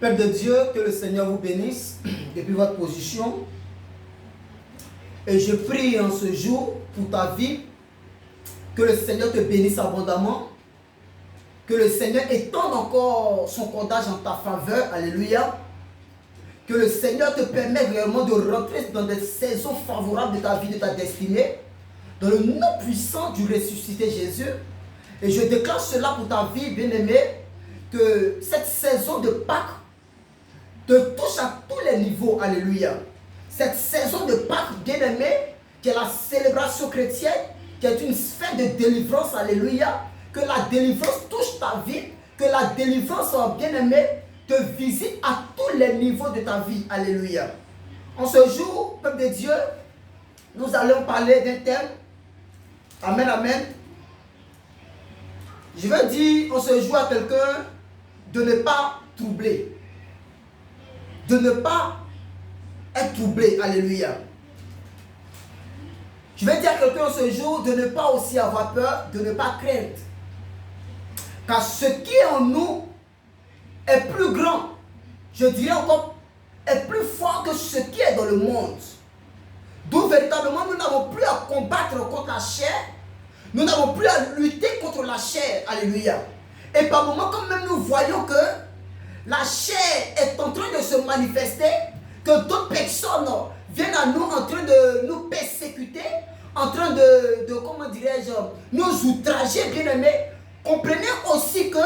Peuple de Dieu, que le Seigneur vous bénisse depuis votre position. Et je prie en ce jour pour ta vie, que le Seigneur te bénisse abondamment, que le Seigneur étende encore son cordage en ta faveur, alléluia. Que le Seigneur te permette réellement de rentrer dans des saisons favorables de ta vie, de ta destinée, dans le nom puissant du ressuscité Jésus. Et je déclare cela pour ta vie, bien-aimée, que cette saison de Pâques te touche à tous les niveaux, alléluia. Cette saison de Pâques, bien-aimée, qui est la célébration chrétienne, qui est une sphère de délivrance, alléluia. Que la délivrance touche ta vie, que la délivrance, bien-aimée, te visite à tous les niveaux de ta vie, alléluia. En ce jour, peuple de Dieu, nous allons parler d'un thème. Amen, amen. Je veux dire en ce jour à quelqu'un de ne pas troubler. De ne pas être troublé, alléluia. Je vais dire à quelqu'un en ce jour de ne pas aussi avoir peur, de ne pas craindre. Car ce qui est en nous est plus grand, je dirais encore, est plus fort que ce qui est dans le monde. D'où véritablement nous n'avons plus à combattre contre la chair, nous n'avons plus à lutter contre la chair, alléluia. Et par moments, quand même nous voyons que la chair est en train de se manifester, que d'autres personnes viennent à nous en train de nous persécuter, en train de comment dirais-je, nous outrager, bien-aimés. Comprenez aussi que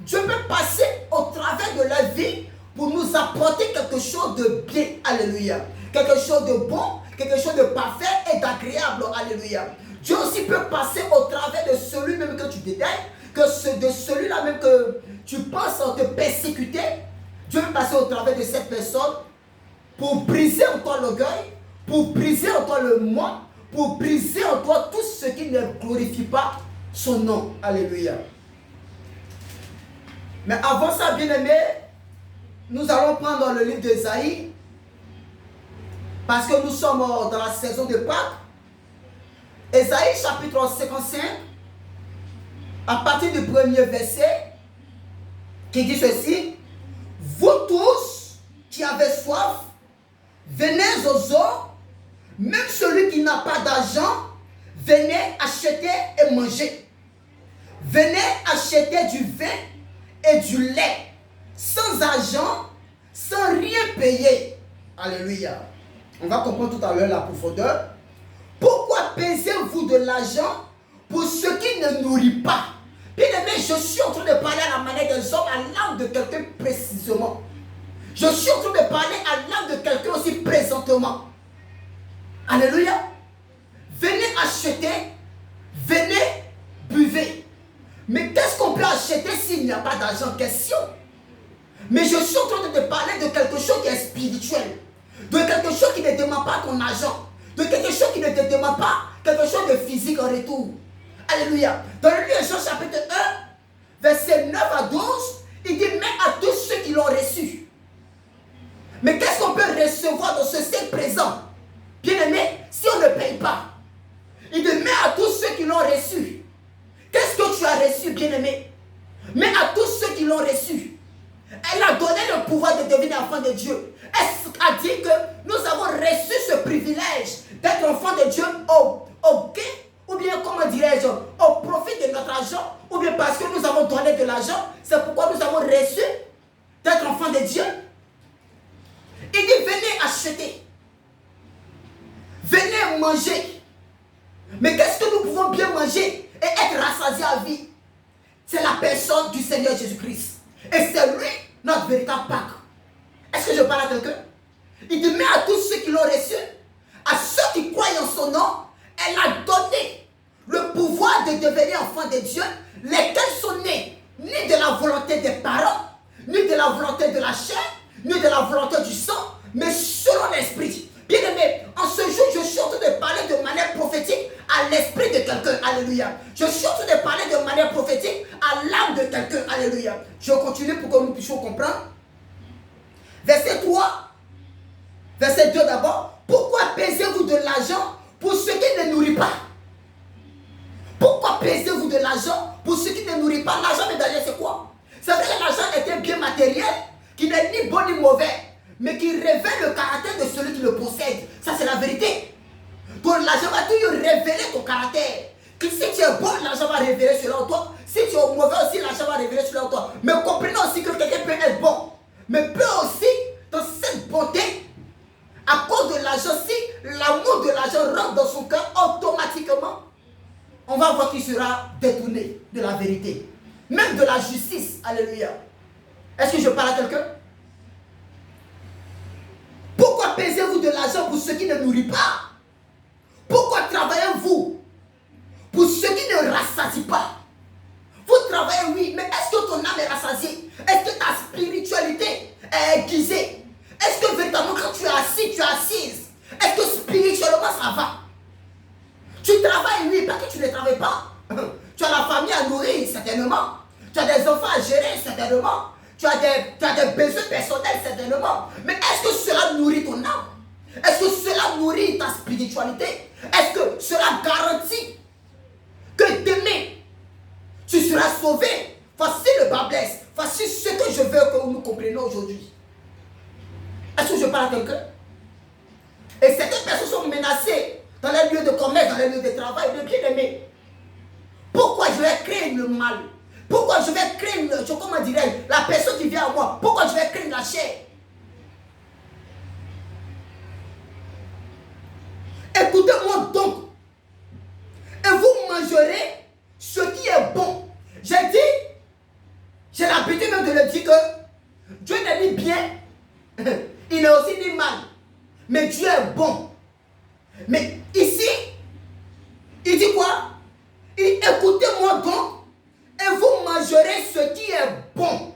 Dieu peut passer au travers de la vie pour nous apporter quelque chose de bien, alléluia. Quelque chose de bon, quelque chose de parfait et d'agréable, alléluia. Dieu aussi peut passer au travers de celui-même que tu dédaignes, de celui-là même que tu penses te persécuter. Dieu peut passer au travers de cette personne pour briser en toi l'orgueil, pour briser en toi le moi, pour briser en toi tout ce qui ne glorifie pas son nom. Alléluia. Mais avant ça, bien-aimé, nous allons prendre le livre d'Ésaïe, parce que nous sommes dans la saison de Pâques. Ésaïe chapitre 55, à partir du premier verset, qui dit ceci: vous tous qui avez soif, venez aux eaux, même celui qui n'a pas d'argent, venez acheter et manger. Venez acheter du vin et du lait, sans argent, sans rien payer. Alléluia. On va comprendre tout à l'heure la profondeur. Pourquoi pesez-vous de l'argent pour ce qui ne nourrit pas? Bien-aimé, je suis en train de parler à la manière des hommes, à l'âme de quelqu'un précisément. Je suis en train de parler à l'âme de quelqu'un aussi présentement. Alléluia. Venez acheter, venez buvez. Mais qu'est-ce qu'on peut acheter s'il n'y a pas d'argent? Question. Mais je suis en train de te parler de quelque chose qui est spirituel. De quelque chose qui ne demande pas ton argent. De quelque chose qui ne te demande pas quelque chose de physique en retour. Alléluia. Dans le livre de Jean chapitre 1, verset 9 à 12, il dit: mais à tous ceux qui l'ont reçu. Mais qu'est-ce qu'on peut recevoir dans ce siècle présent? Bien-aimé, si on ne paye pas, il dit: mais à tous ceux qui l'ont reçu. Qu'est-ce que tu as reçu, bien-aimé? Mais à tous ceux qui l'ont reçu. Elle a donné le pouvoir de devenir enfant de Dieu. Elle a dit que nous avons reçu ce privilège d'être enfant de Dieu au gain, ou bien comment dirais-je, au profit de notre argent, ou bien parce que nous avons donné de l'argent. C'est pourquoi nous avons reçu d'être enfant de Dieu. Il dit: venez acheter, venez manger. Mais qu'est-ce que nous pouvons bien manger et être rassasiés à vie? C'est la personne du Seigneur Jésus-Christ. Et c'est lui notre véritable Pâques. Est-ce que je parle à quelqu'un? Il dit: mais à tous ceux qui l'ont reçu, à ceux qui croient en son nom, elle a donné le pouvoir de devenir enfants de Dieu, lesquels sont nés ni de la volonté des parents, ni de la volonté de la chair, ni de la volonté du sang, mais selon l'esprit. Bien-aimé, en ce jour, je suis en train de parler de manière prophétique à l'esprit de quelqu'un. Alléluia. Je suis en train de parler de manière prophétique à l'âme de quelqu'un. Alléluia. Je continue pour que nous puissions comprendre. Verset 3. Verset 2 d'abord. Pourquoi pesez-vous de l'argent pour ce qui ne nourrit pas? Pourquoi pesez-vous de l'argent pour ce qui ne nourrit pas? L'argent, mais d'ailleurs, c'est quoi? C'est vrai que l'argent est un bien matériel qui n'est ni mais qui révèle le caractère de celui qui le possède. Ça, c'est la vérité. Ton l'argent va toujours révéler ton caractère. Que si tu es bon, l'argent va révéler cela en toi. Si tu es mauvais aussi, l'argent va révéler cela en toi. Mais comprenez aussi que quelqu'un peut être bon, mais peut aussi, dans cette bonté, à cause de l'argent, si l'amour de l'argent rentre dans son cœur, automatiquement, on va voir qu'il sera détourné de la vérité. Même de la justice. Alléluia. Est-ce que je parle à quelqu'un? Pourquoi pesez-vous de l'argent pour ceux qui ne nourrit pas? Pourquoi travaillez-vous pour ceux qui ne rassasient pas? Vous travaillez, oui, mais est-ce que ton âme est rassasiée? Est-ce que ta spiritualité est aiguisée? Est-ce que véritablement quand tu es assis, tu es assise? Est-ce que spirituellement ça va? Tu travailles, oui, parce que tu ne travailles pas. Tu as la famille à nourrir, certainement. Tu as des enfants à gérer, certainement. Tu as des besoins personnels, certainement. Mais est-ce que cela nourrit ton âme? Est-ce que cela nourrit ta spiritualité? Est-ce que cela garantit que demain, tu seras sauvé? Voici le bas blesse. Voici ce que je veux que nous comprenions aujourd'hui. Est-ce que je parle à quelqu'un? Et certaines personnes sont menacées dans les lieux de commerce, dans les lieux de travail, de bien aimer. Pourquoi je vais créer le mal? Pourquoi je vais créer, comment dirais-je, la personne qui vient à moi? Pourquoi je vais créer la chair? Écoutez-moi donc. Et vous mangerez ce qui est bon. J'ai l'habitude même de le dire que Dieu n'est ni bien, il n'est aussi ni mal. Mais Dieu est bon. Mais ici, il dit quoi? Il dit, écoutez-moi donc, et vous mangerez ce qui est bon.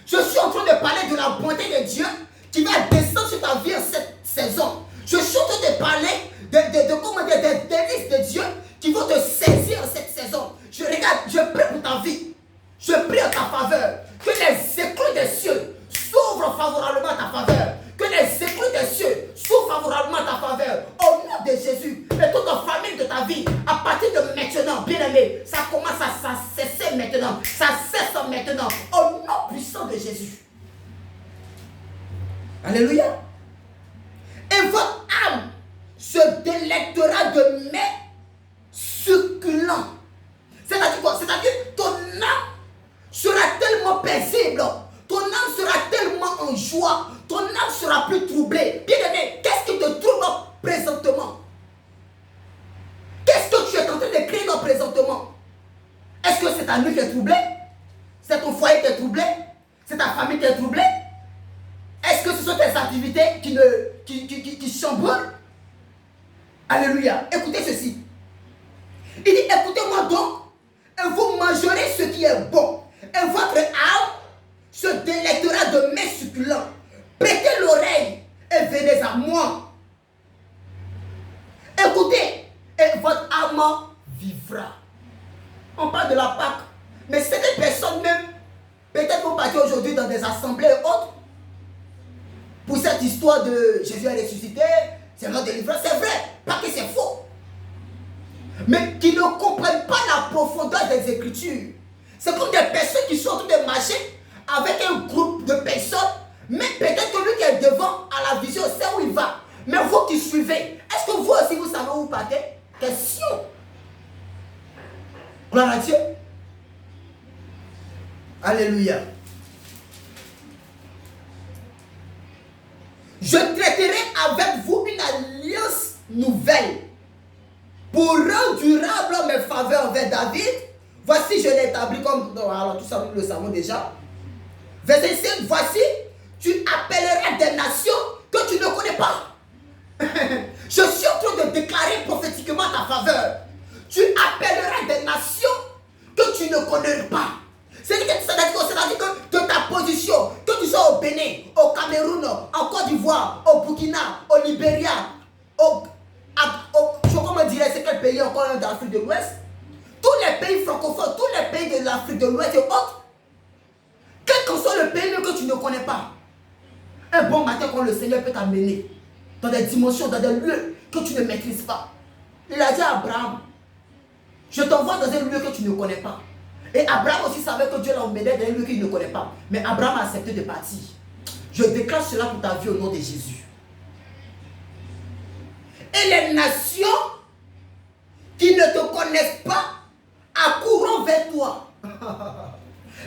Je suis en train de parler de la bonté de Dieu qui va descendre sur ta vie en cette saison. Je suis en train de parler des délices de Dieu qui vont te saisir en cette saison. Je prie pour ta vie. Je prie en ta faveur. Que les éclats des cieux s'ouvrent favorablement à ta faveur. Que les éclats des cieux s'ouvrent favorablement à ta faveur. Au nom de Jésus. Et toute la famille de ta vie, à partir de maintenant, bien aimé, ça commence à cesser maintenant. Ça cesse maintenant. Au nom puissant de Jésus. Alléluia. Et votre âme se délectera de mets succulents. C'est-à-dire quoi? C'est-à-dire ton âme sera tellement paisible. Ton âme sera tellement en joie. Ton âme sera plus troublée. Bien aimé, qu'est-ce qui te trouble présentement? Qu'est-ce que tu es en train de créer présentement? Est-ce que c'est ta nuit qui est troublée? C'est ton foyer qui est troublé? C'est ta famille qui est troublée? Est-ce que ce sont tes activités qui chamboulent? Alléluia. Écoutez ceci. Il dit, écoutez-moi donc, et vous mangerez ce qui est bon, et votre âme se délectera de mets succulents. Prêtez l'oreille et venez à moi. Écoutez, et votre âme vivra. On parle de la Pâque, mais certaines personnes même, peut-être vont partir aujourd'hui dans des assemblées et autres, pour cette histoire de Jésus est ressuscité, c'est notre délivrance, c'est vrai, pas que c'est faux. Mais qui ne comprennent pas la profondeur des Écritures. C'est comme des personnes qui sont en train de marcher avec un groupe de personnes, mais peut-être que lui qui est devant à la vision sait où il va. Mais vous qui suivez, est-ce que vous aussi vous savez où vous partez? Question. Gloire à Dieu. Alléluia. Je traiterai avec vous une alliance nouvelle pour rendre durable mes faveurs envers David. Voici, je l'ai établi comme... Non, alors tout ça, nous le savons déjà. Verset 5, voici, tu appelleras des nations que tu ne connais pas. Je suis en train de déclarer prophétiquement ta faveur. Tu appelleras des nations que tu ne connais pas. C'est-à-dire que de ta position, que tu sois au Bénin, au Cameroun, en Côte d'Ivoire, au Burkina, au Libéria, comment dirais c'est quel pays encore dans l'Afrique de l'Ouest? Tous les pays francophones, tous les pays de l'Afrique de l'Ouest et autres, quel que soit le pays que tu ne connais pas, un bon matin quand le Seigneur peut t'amener dans des dimensions, dans des lieux que tu ne maîtrises pas. Il a dit à Abraham, je t'envoie dans un lieu que tu ne connais pas. Et Abraham aussi savait que Dieu l'a emmené dans un lieu qu'il ne connaît pas. Mais Abraham a accepté de partir. Je déclare cela pour ta vie au nom de Jésus. Et les nations qui ne te connaissent pas accourront vers toi.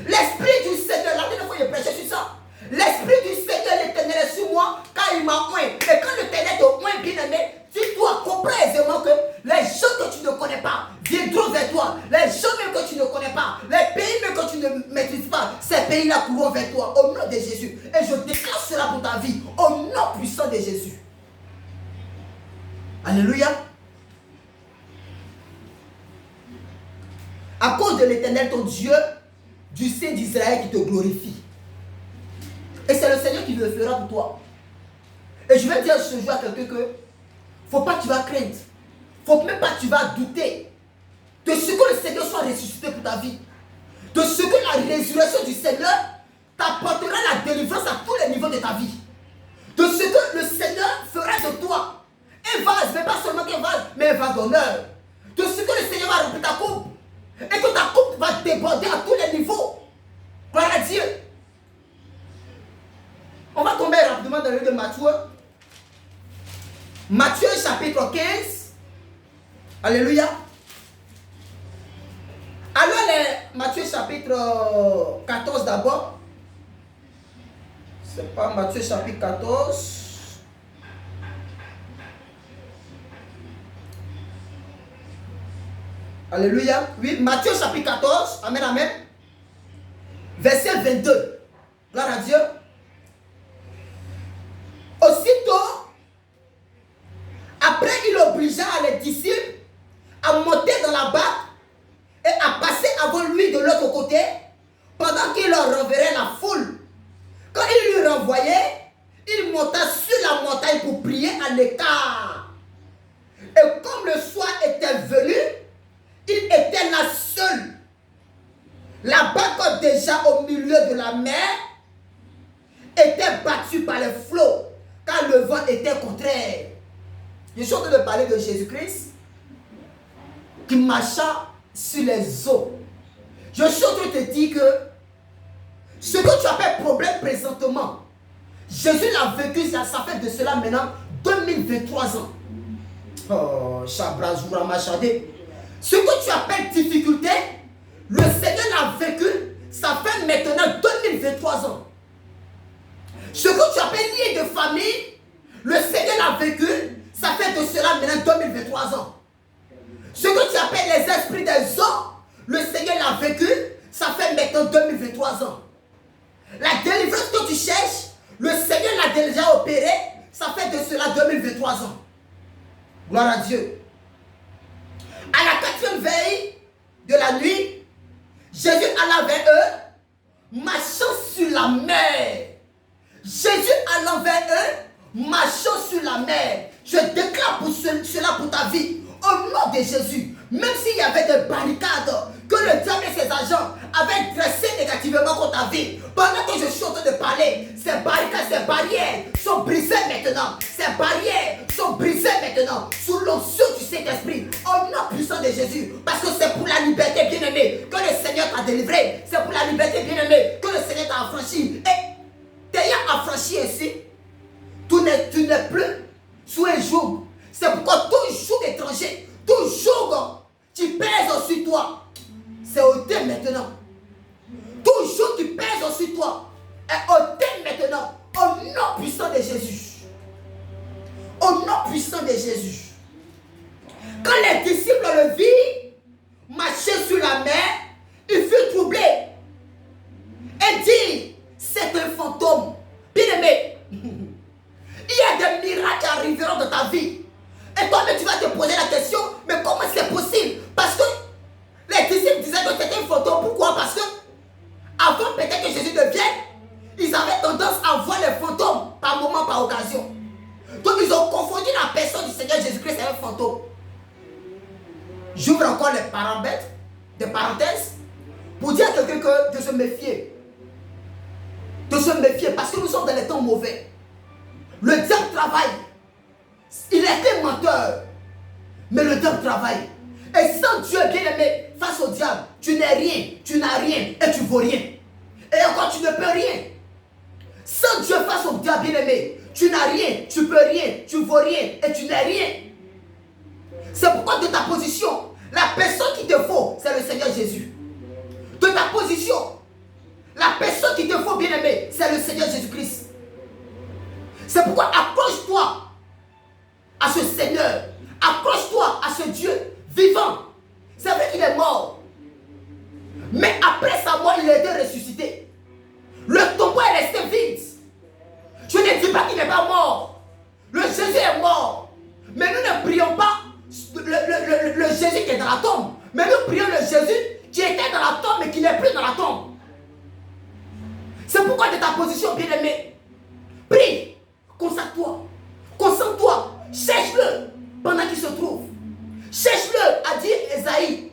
L'Esprit du Seigneur, la dernière fois je prêchais sur ça. L'Esprit du Seigneur, l'Éternel est sur moi quand il m'a oint. Et quand l'Éternel te oint, bien aimé, tu dois comprendre aisément que les gens que tu ne connais pas viendront vers toi. Les gens même que tu ne connais pas, les pays même que tu ne maîtrises pas, ces pays-là courront vers toi au nom de Jésus. Et je déclare cela pour ta vie au nom puissant de Jésus. Alléluia. À cause de l'Éternel, ton Dieu, du Saint d'Israël qui te glorifie. Et c'est le Seigneur qui le fera pour toi. Et je vais dire ce jour à quelqu'un que faut pas que tu vas craindre. Faut même pas que tu vas douter de ce que le Seigneur soit ressuscité pour ta vie. De ce que la résurrection du Seigneur t'apportera la délivrance à tous les niveaux de ta vie. De ce que le Seigneur fera de toi un vase, mais pas seulement un vase, mais un vase d'honneur. De ce que le Seigneur va remplir ta coupe. Et que ta coupe va déborder à tous les niveaux. Gloire à Dieu. On va tomber rapidement dans le livre de Matthieu. Matthieu chapitre 15. Alléluia. Alors Matthieu chapitre 14 d'abord. C'est pas Matthieu chapitre 14. Alléluia. Oui, Matthieu chapitre 14. Amen, amen. Verset 22. Gloire à Dieu. Aussitôt, après il obligea les disciples à monter dans la barque et à passer avant lui de l'autre côté pendant qu'il leur renverrait la foule. Quand il lui renvoyait, il monta sur la montagne pour prier à l'écart. Et comme le soir était venu, il était là seul. La barque déjà au milieu de la mer était battue par les flots car le vent était contraire. Je suis en train de parler de Jésus-Christ qui marcha sur les eaux. Je suis en train de te dire que ce que tu appelles problème présentement, Jésus l'a vécu, ça fait de cela maintenant 2023 ans. Oh, Chabrazoura Machadé. Ce que tu appelles difficulté, le Seigneur l'a vécu, ça fait maintenant 2023 ans. Ce que tu appelles lien de famille, le Seigneur l'a vécu, ça fait de cela maintenant 2023 ans. Ce que tu appelles les esprits des eaux, le Seigneur l'a vécu, ça fait maintenant 2023 ans. La délivrance que tu cherches, le Seigneur l'a déjà opéré, ça fait de cela 2023 ans. Gloire à Dieu. À la 4e veille de la nuit, Jésus alla vers eux, marchant sur la mer. Jésus allant vers eux, marchant sur la mer. Je déclare pour cela pour ta vie, au nom de Jésus. Même s'il y avait des barricades que le diable et ses agents avaient dressées négativement contre ta vie, pendant que je suis en train de parler, ces barricades, ces barrières sont brisées maintenant. Ces barrières sont brisées maintenant sous l'onction du Saint-Esprit, au nom puissant de Jésus. Parce que c'est pour la liberté, bien-aimée, que le Seigneur t'a délivré. C'est pour la liberté, bien-aimée, que le Seigneur t'a affranchi. Et t'ayant affranchi ici, tu n'es plus sous un joug. C'est pourquoi tout joug étranger, tout joug qui pèse sur toi, c'est ôté maintenant. Tout joug qui pèse sur toi est ôté maintenant. Au nom puissant de Jésus. Au nom puissant de Jésus. Quand les disciples le virent marcher sur la mer, ils furent troublés et dirent: c'est un fantôme. Bien-aimé, il y a des miracles qui arriveront dans ta vie. Et toi, tu vas te poser la question, mais comment c'est possible? Parce que les disciples disaient que c'était un fantôme. Pourquoi? Parce que avant peut-être que Jésus ne vienne, ils avaient tendance à voir les fantômes par moment, par occasion. Donc ils ont confondu la personne du Seigneur Jésus-Christ avec un fantôme. J'ouvre encore les parenthèses, pour dire à quelqu'un de se méfier. De se méfier, parce que nous sommes dans les temps mauvais. Le diable travaille. Il est un menteur. Mais le diable travaille. Et sans Dieu bien-aimé, face au diable, tu n'es rien, tu n'as rien et tu ne vaux rien. Et encore, tu ne peux rien. Sans Dieu face bien-aimé, tu n'as rien, tu peux rien, tu vaux rien et tu n'es rien. C'est pourquoi de ta position, la personne qui te faut, c'est le Seigneur Jésus. De ta position, la personne qui te faut, bien-aimé, c'est le Seigneur Jésus-Christ. C'est pourquoi accroche-toi à ce Seigneur. Accroche-toi à ce Dieu vivant. C'est vrai qu'il est mort. Mais après sa mort, il a été ressuscité. Le tombeau est resté vide. Je ne dis pas qu'il n'est pas mort. Le Jésus est mort. Mais nous ne prions pas le Jésus qui est dans la tombe. Mais nous prions le Jésus qui était dans la tombe mais qui n'est plus dans la tombe. C'est pourquoi de ta position, bien-aimé, prie, consacre-toi, concentre-toi, cherche-le pendant qu'il se trouve. Cherche-le, a dit Esaïe.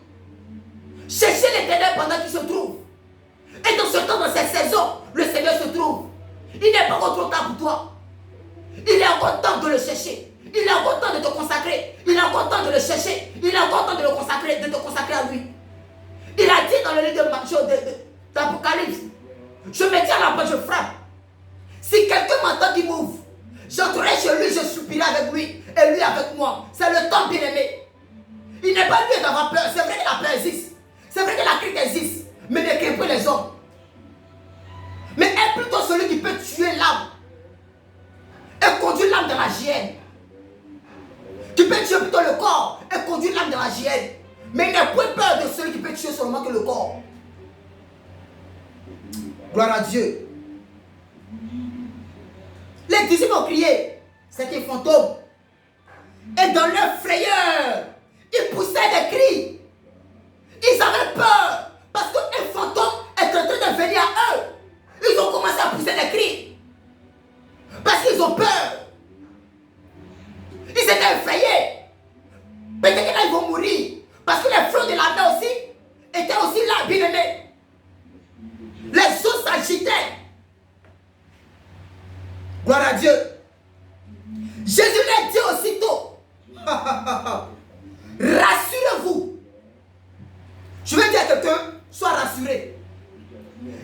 Cherchez l'Éternel pendant qu'il se trouve. Et dans ce temps, dans cette saison, le Seigneur se trouve. Il n'est pas encore trop tard pour toi. Il est encore temps de le chercher. Il est encore temps de te consacrer. Il est encore temps de le chercher. Il est encore temps de le consacrer, de te consacrer à lui. Il a dit dans le livre d'Apocalypse, je me tiens à la porte, je frappe. Si quelqu'un m'entend qui m'ouvre, j'entrerai chez lui, je soupirai avec lui et lui avec moi. C'est le temps, bien-aimé. Il n'est pas lieu d'avoir peur. C'est vrai que la peur existe. C'est vrai que la crainte existe. Mais ne crains pas les hommes. Mais est plutôt celui qui peut tuer l'âme et conduire l'âme dans la géhenne. Qui peut tuer plutôt le corps et conduire l'âme dans la géhenne. Mais il n'a point peur de celui qui peut tuer seulement que le corps. Gloire à Dieu. Les disciples ont crié. C'était un fantôme. Et dans leur frayeur, ils poussaient des cris. Ils avaient peur. Parce qu'un fantôme est en train de venir à eux. Ils ont commencé à pousser des cris. Parce qu'ils ont peur. Ils étaient effrayés. Peut-être que là, ils vont mourir. Parce que les flots de la mer aussi étaient aussi là, bien aimés. Les eaux s'agitaient. Gloire à Dieu. Jésus leur dit aussitôt, rassurez-vous. Je vais dire à quelqu'un, sois rassuré.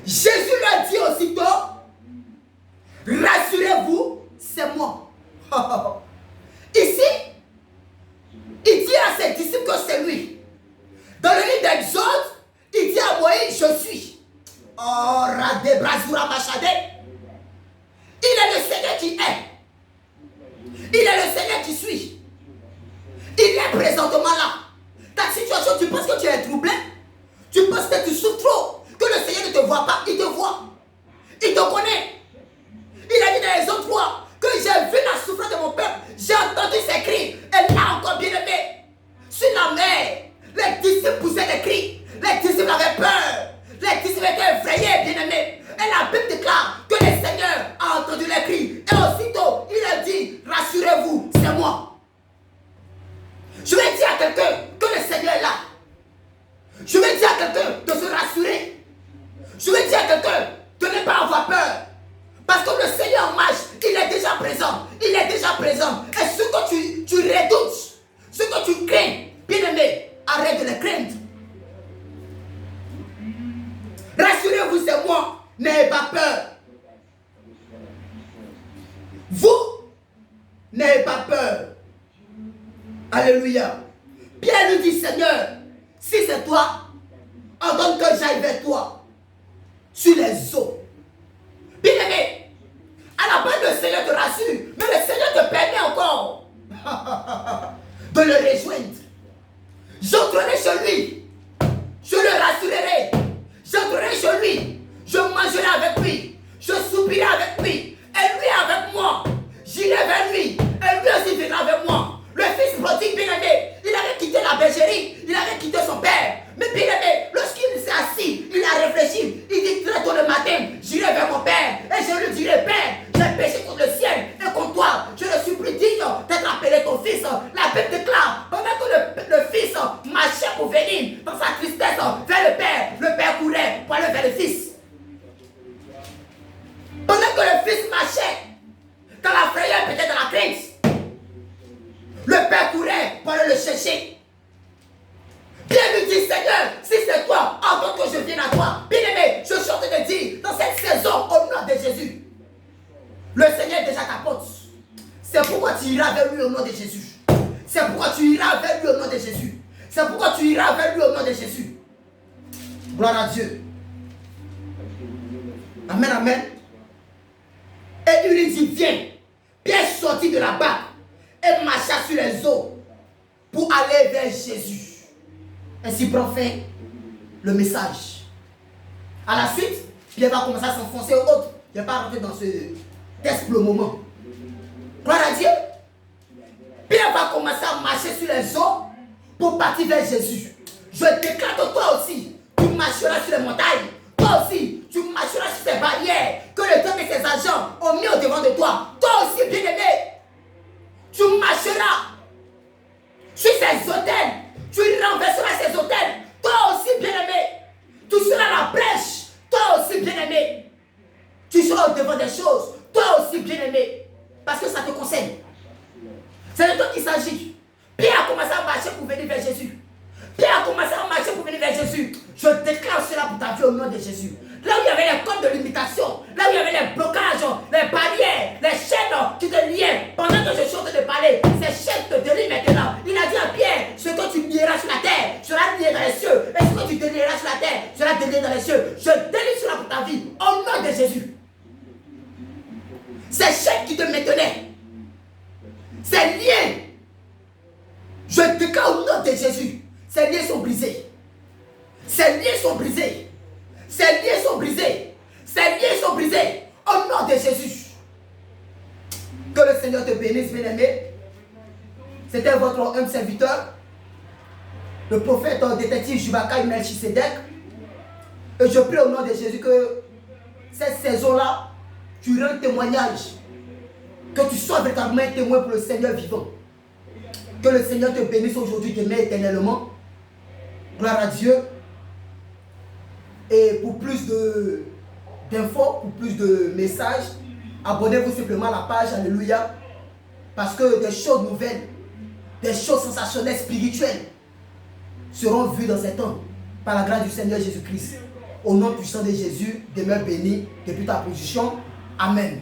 Jésus leur dit aussitôt, rassurez-vous, c'est moi. Ici, il dit à ses disciples que c'est lui. Dans le livre d'Exode, il dit à Moïse, je suis. Oh, Radé Brazura Machadé. Il est le Seigneur qui est. Il est le Seigneur qui suit. Il est présentement là. Ta situation, tu penses que tu es troublé? Tu penses que tu souffres trop? Que le Seigneur ne te voit pas? Il te voit. Il te connaît. Il a dit dans les autres fois que j'ai vu la souffrance de mon peuple. J'ai entendu ses cris. Et là encore, bien aimé, sur la mer, les disciples poussaient des cris. Les disciples avaient peur. Les disciples étaient effrayés, bien aimé. Et la Bible déclare que le Seigneur a entendu les cris. Et aussitôt, il a dit, rassurez-vous, c'est moi. Je vais dire à quelqu'un que le Seigneur est là. Je vais dire à quelqu'un de se rassurer. Je vais dire à quelqu'un de ne pas avoir peur. Parce que le Seigneur en marche, il est déjà présent. Il est déjà présent. Et ce que tu redoutes, ce que tu crains, bien aimé, arrête de le craindre. Rassurez-vous, c'est moi. N'ayez pas peur. Vous, n'ayez pas peur. Alléluia. Pierre lui dit, Seigneur, si c'est toi, ordonne que j'aille vers toi sur les eaux. Bien aimé, à la base le Seigneur te rassure, mais le Seigneur te permet encore de le rejoindre. J'entrerai chez lui, je le rassurerai. J'entrerai chez lui, je mangerai avec lui, je soupirai avec lui, et lui avec moi. J'irai vers lui, et lui aussi viendra avec moi. Le fils prodigue, bien aimé, il avait quitté la bergerie, il avait quitté son père. Mais bien aimé, lorsqu'il s'est assis, il a réfléchi. Il dit très tôt le matin, j'irai vers mon père, et je lui dirai, Père, j'ai péché contre le ciel et contre toi. Je le supplie digne d'être appelé ton fils. La Bible déclare, pendant que le fils marchait pour venir dans sa tristesse vers le père courait pour aller vers le fils. Pendant que le fils marchait, dans la frayeur, peut-être dans la crainte, le père courait pour aller le chercher. Pierre lui dit, Seigneur, si c'est toi, attends que je vienne à toi. Bien aimé, je suis en train de dire, dans cette saison, au nom de Jésus, Le Seigneur est déjà ta porte. C'est pourquoi tu iras vers lui au nom de Jésus. C'est pourquoi tu iras vers lui au nom de Jésus. C'est pourquoi tu iras vers lui au nom de Jésus. Gloire à Dieu. Amen, amen. Et il lui dit, viens. Pierre sortit de la barque et marcha sur les eaux pour aller vers Jésus. Ainsi prend fin le message. À la suite, Pierre va commencer à s'enfoncer au autre. Je ne vais pas rentrer dans ce texte pour le moment. Gloire à Dieu. Pierre va commencer à marcher sur les eaux pour partir vers Jésus. Je déclare que toi aussi, tu marcheras sur les montagnes. Toi aussi, tu marcheras sur ces barrières que le temps et ses agents ont mis au devant de toi. Toi aussi, bien-aimé, tu marcheras sur ces hôtels. Tu renverseras ces hôtels. Toi aussi, bien-aimé, tu seras la brèche. Toi aussi, bien-aimé, tu seras au devant des choses. Toi aussi, bien-aimé, parce que ça te concerne. C'est de toi qu'il s'agit. Pierre a commencé à marcher pour venir vers Jésus. Pierre a commencé à marcher pour venir vers Jésus. Je déclare cela pour ta vie au nom de Jésus. Là où il y avait les codes de limitation, là où il y avait les blocages, les barrières, les chaînes qui te liaient, pendant que je suis en train de parler, ces chaînes te délient maintenant. Il a dit à Pierre, ce que tu lieras sur la terre sera lié dans les cieux. Et ce que tu délieras sur la terre sera délié dans les cieux. Je délie cela pour ta vie au nom de Jésus. Ces chaînes qui te maintenaient, ces liens, je déclare au nom de Jésus, ces liens sont brisés. Ces liens sont brisés. Ces liens sont brisés. Ces liens sont brisés. Au nom de Jésus. Que le Seigneur te bénisse, bien-aimé. C'était votre humble serviteur, le prophète détective Jubaka Melchisedek. Et je prie au nom de Jésus que cette saison-là, tu rends témoignage. Que tu sois véritablement un témoin pour le Seigneur vivant. Que le Seigneur te bénisse aujourd'hui, demain, éternellement. Gloire à Dieu. Et pour plus d'infos, pour plus de messages, abonnez-vous simplement à la page. Alléluia. Parce que des choses nouvelles, des choses sensationnelles, spirituelles seront vues dans ces temps. Par la grâce du Seigneur Jésus-Christ. Au nom puissant de Jésus, demeure béni depuis ta position. Amen.